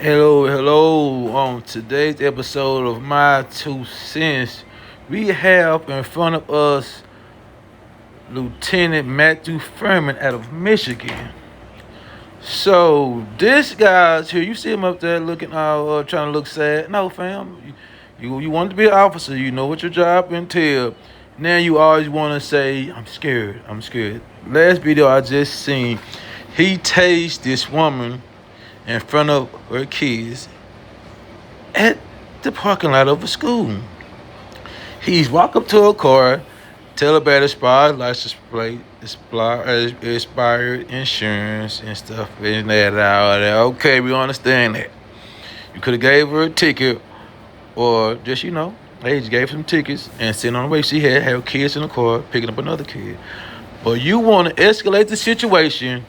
Hello. On today's episode of My Two Cents, we have in front of us Lieutenant Matthew Furman out of Michigan. So this guy's here. You see him up there looking, trying to look sad. No, fam. You want to be an officer. You know what your job entails. Now you always want to say, "I'm scared. I'm scared." Last video I just seen, he tased this woman in front of her kids at the parking lot of a school. He's walk up to her car, tell her about expired license plate, expired insurance and stuff and that. Okay, we understand that. You could have gave her a ticket or just, they just gave some tickets and sitting on the way. She had her kids in the car picking up another kid. But you want to escalate the situation,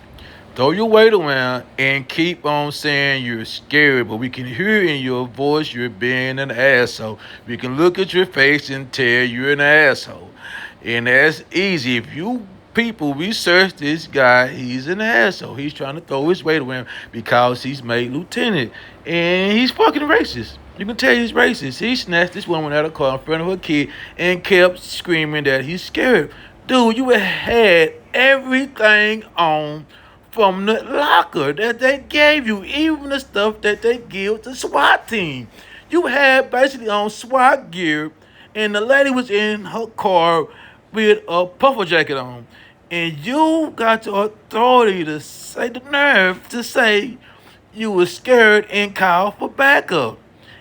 throw your weight around, and keep on saying you're scared, but we can hear in your voice you're being an asshole. We can look at your face and tell you're an asshole. And that's easy. If you people research this guy, he's an asshole. He's trying to throw his weight around because he's made lieutenant. And he's fucking racist. You can tell he's racist. He snatched this woman out of the car in front of her kid and kept screaming that he's scared. Dude, you had everything on from the locker that they gave you, even the stuff that they give the SWAT team. You had basically on SWAT gear, and the lady was in her car with a puffer jacket on. And you got the authority to say, the nerve to say you were scared and call for backup.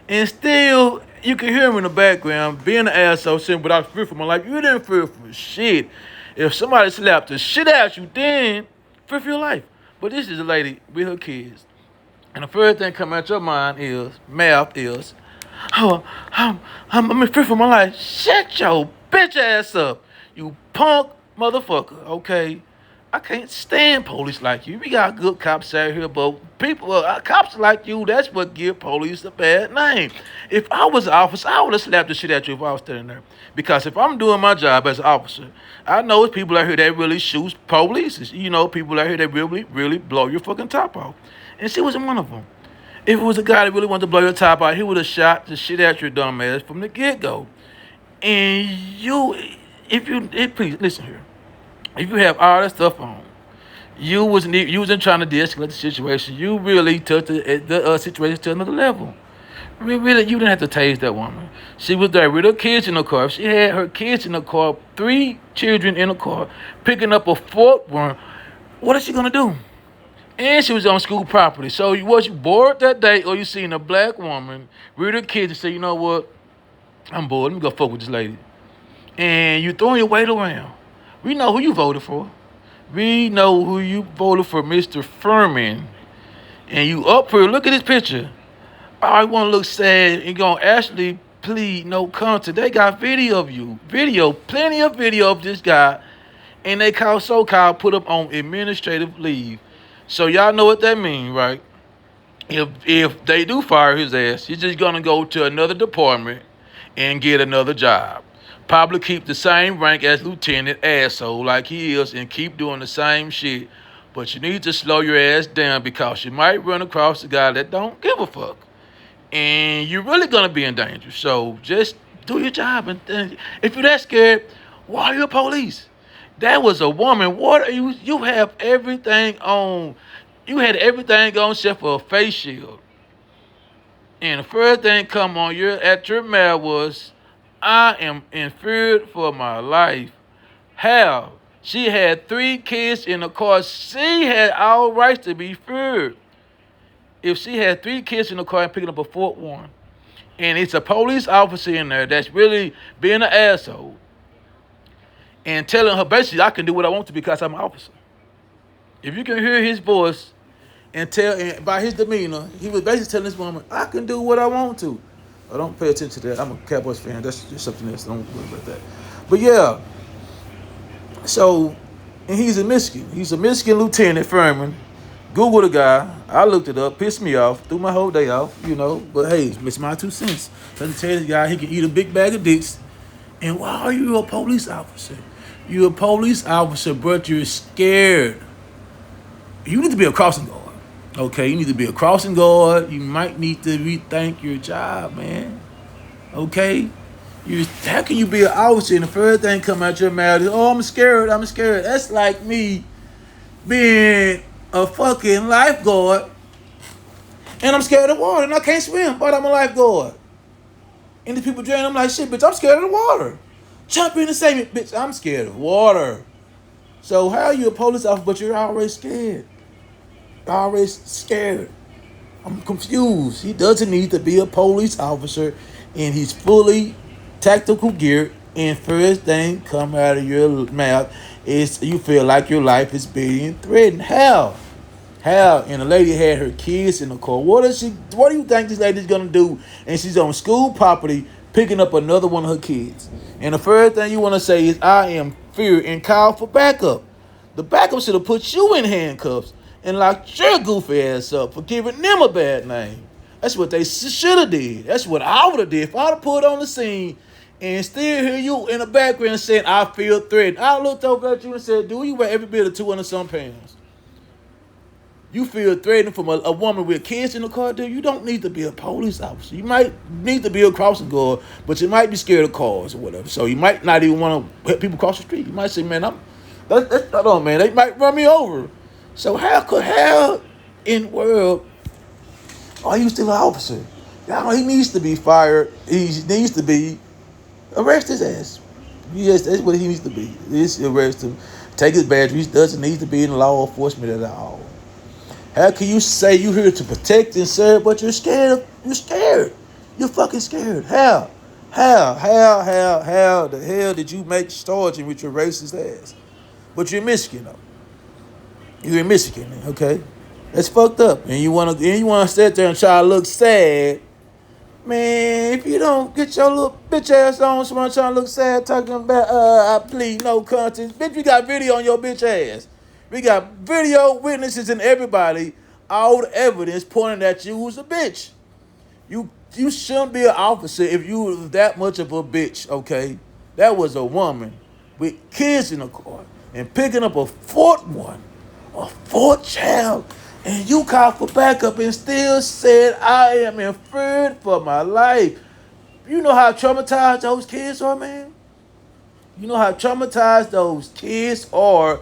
And still, you can hear him in the background being an asshole saying, "Without fear for my life." You didn't fear for shit. If somebody slapped the shit out you, then fear for your life. But this is a lady with her kids. And the first thing come out your mind is, mouth is, "Oh, I'm in fear for my life." Shut your bitch ass up, you punk motherfucker, okay? I can't stand police like you. We got good cops out here, but cops like you, that's what give police a bad name. If I was an officer, I would have slapped the shit at you if I was standing there. Because if I'm doing my job as an officer, I know it's people out here that really shoot police. People out here that really blow your fucking top off. And she wasn't one of them. If it was a guy that really wanted to blow your top out, he would have shot the shit at your dumb ass from the get-go. And please listen here. If you have all that stuff on, you wasn't trying to de-escalate the situation. You really took the situation to another level. Really, you didn't have to tase that woman. She was there with her kids in the car. If she had her kids in the car, 3 children in the car, picking up a fourth one, what is she gonna do? And she was on school property. So was you bored that day, or you seen a black woman with her kids and say, "You know what? I'm bored. Let me go fuck with this lady." And you throwing your weight around. We know who you voted for. We know who you voted for, Mr. Furman. And you up here, look at this picture. I want to look sad and gonna actually plead no contest. They got video of you. Plenty of video of this guy. And they so-called put up on administrative leave. So y'all know what that means, right? If they do fire his ass, he's just gonna go to another department and get another job. Probably keep the same rank as lieutenant asshole like he is and keep doing the same shit. But you need to slow your ass down because you might run across a guy that don't give a fuck. And you're really gonna be in danger. So just do your job. And if you're that scared, why are you a police? That was a woman. What are you? You have everything on. You had everything on except for a face shield. And the first thing come on your mouth was, "I am in fear for my life." How? She had 3 kids in the car. She had all rights to be feared. If she had 3 kids in the car and picking up a fourth one, and it's a police officer in there that's really being an asshole and telling her basically, "I can do what I want to because I'm an officer." If you can hear his voice and by his demeanor, he was basically telling this woman, "I can do what I want to." I don't pay attention to that. I'm a Cowboys fan. That's just something else. Don't worry about that. But yeah, so, and he's in Michigan. He's a Michigan Lieutenant Furman. Google the guy. I looked it up. Pissed me off. Threw my whole day off, But hey, it's my 2 cents. Doesn't tell this guy he can eat a big bag of dicks. And why are you a police officer? You're a police officer, but you're scared. You need to be a crossing guard. Okay, you need to be a crossing guard. You might need to rethink your job, man. Okay? How can you be an officer and the first thing come out your mouth is, oh, I'm scared, I'm scared. That's like me being a fucking lifeguard and I'm scared of water and I can't swim, but I'm a lifeguard. And the people drowning, I'm like, shit, bitch, I'm scared of the water. Jump in and save me, bitch, I'm scared of water. So how are you a police officer, but you're always scared? Always scared. I'm confused. He doesn't need to be a police officer, and he's fully tactical gear. And first thing come out of your mouth is you feel like your life is being threatened. How? How? And the lady had her kids in the car. What do you think this lady's gonna do? And she's on school property picking up another one of her kids. And the first thing you want to say is, I am fear, and call for backup. The backup should have put you in handcuffs and locked your goofy ass up for giving them a bad name. That's what they should have did. That's what I would have did. If I'd have pulled on the scene and still hear you in the background saying, I feel threatened, I looked over at you and said, dude, you weigh every bit of 200 some pounds. You feel threatened from a woman with kids in the car, dude. You don't need to be a police officer. You might need to be a crossing guard, but you might be scared of cars or whatever. So you might not even want to help people cross the street. You might say, man, that's not on, man. They might run me over. So how in the world are you still an officer? He needs to be fired. He needs to be arrest his ass. Yes, that's what he needs to be. Just arrest him. Take his badge. He doesn't need to be in law enforcement at all. How can you say you're here to protect and serve, but you're scared? You're scared. You're fucking scared. How the hell did you make sergeant with your racist ass? But you're in Michigan, though. You're in Michigan, okay? That's fucked up. And you wanna sit there and try to look sad. Man, if you don't get your little bitch ass on, someone trying to look sad talking about I plead no contest. Bitch, we got video on your bitch ass. We got video witnesses and everybody, all the evidence pointing at you was a bitch. You shouldn't be an officer if you was that much of a bitch, okay? That was a woman with kids in the car and picking up a fourth child, and you called for backup and still said, I am in fear for my life. You know how traumatized those kids are, man? You know how traumatized those kids are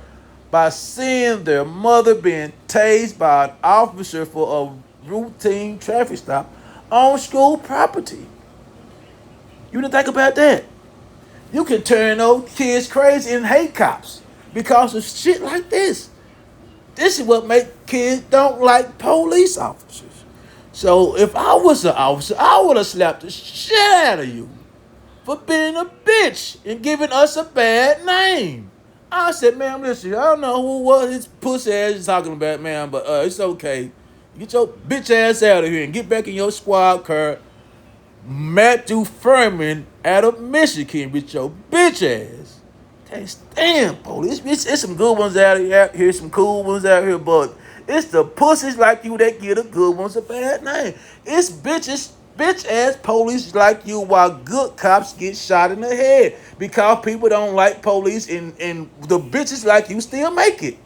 by seeing their mother being tased by an officer for a routine traffic stop on school property. You didn't think about that. You can turn those kids crazy and hate cops because of shit like this. This is what makes kids don't like police officers. So if I was an officer, I would have slapped the shit out of you for being a bitch and giving us a bad name. I said, man, listen, I don't know who was his pussy ass you're talking about, man, but it's okay. Get your bitch ass out of here and get back in your squad car. Matthew Furman out of Michigan with your bitch ass. Can't stand police. It's some good ones out here, some cool ones out here, but it's the pussies like you that get the good ones a bad name. It's bitch ass police like you while good cops get shot in the head because people don't like police and the bitches like you still make it.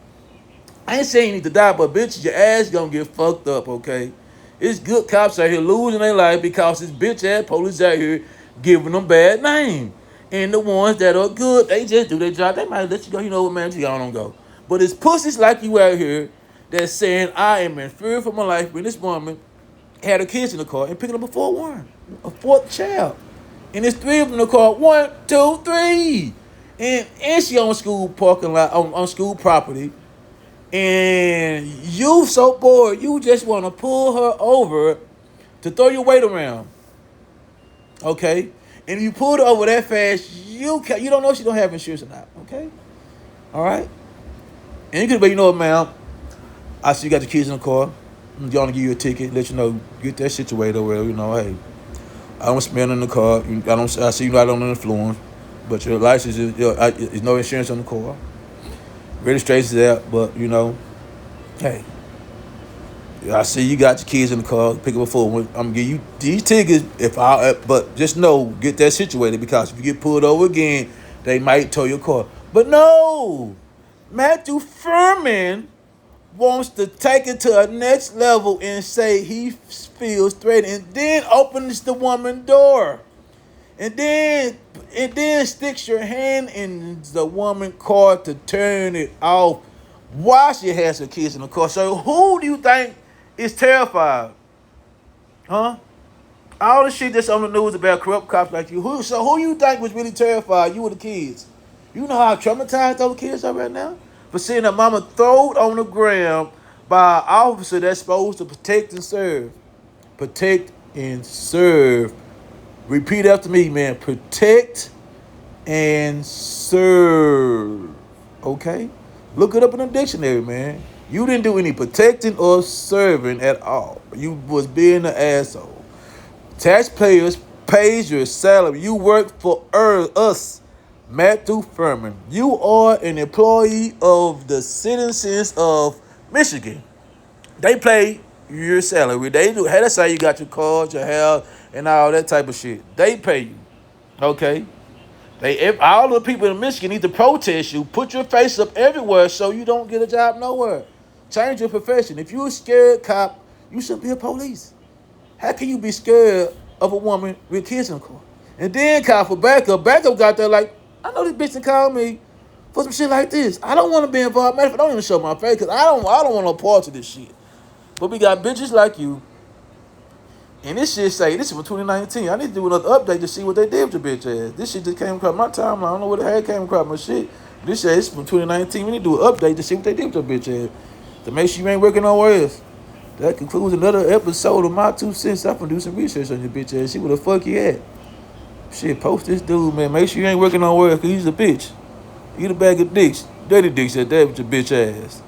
I ain't saying you need to die, but bitch, your ass gonna get fucked up, okay? It's good cops out here losing their life because it's bitch ass police out here giving them bad name. And the ones that are good, they just do their job. They might let you go, you know what, man, you don't go. But it's pussies like you out here that's saying, I am in fear for my life when this woman had her kids in the car and picking up a fourth child. And there's three of them in the car. 1, 2, 3. And she on school parking lot, on school property. And you so bored, you just want to pull her over to throw your weight around. Okay? And if you pull her over that fast, you don't know if she don't have insurance or not. Okay? All right? And you could be, you know what, man, I see you got the kids in the car. I'm going to give you a ticket, let you know, get that situated over, you know, hey, I don't smell in the car. I see you not on the influence, but your license is no insurance on the car. Registration's out, but you know, hey, I see you got your kids in the car. Pick up a phone. I'm gonna give you these tickets but just know, get that situated because if you get pulled over again, they might tow your car. But no, Matthew Furman wants to take it to a next level and say he feels threatened, and then opens the woman door, and then sticks your hand in the woman car to turn it off while she has her kids in the car. So who do you think is terrified? Huh? All the shit that's on the news about corrupt cops like you. Who you think was really terrified? You or the kids? You know how traumatized those kids are right now? For seeing a mama thrown on the ground by an officer that's supposed to protect and serve. Protect and serve. Repeat after me, man. Protect and serve. Okay? Look it up in the dictionary, man. You didn't do any protecting or serving at all. You was being an asshole. Taxpayers pays your salary. You work for us, Matthew Furman. You are an employee of the citizens of Michigan. They pay your salary. They do. Hey, that's how you got your cars, your house, and all that type of shit. They pay you. Okay? All the people in Michigan need to protest you. Put your face up everywhere so you don't get a job nowhere. Change your profession. If you're a scared cop, you shouldn't be a police. How can you be scared of a woman with kids in the car? And then call for backup. Backup got there like, I know this bitch can call me for some shit like this. I don't want to be involved. Matter of fact, I don't even show my face because I don't want no part of this shit. But we got bitches like you. And this shit say, this is from 2019. I need to do another update to see what they did with your bitch ass. This shit just came across my timeline. I don't know what the hell came across my shit. This shit is from 2019. We need to do an update to see what they did with your bitch ass. To make sure you ain't working nowhere else. That concludes another episode of My 2 Cents. I'm gonna do some research on your bitch ass. See where the fuck you at. Shit, post this dude, man. Make sure you ain't working nowhere because he's a bitch. Eat a bag of dicks. Dirty dicks at that with your bitch ass.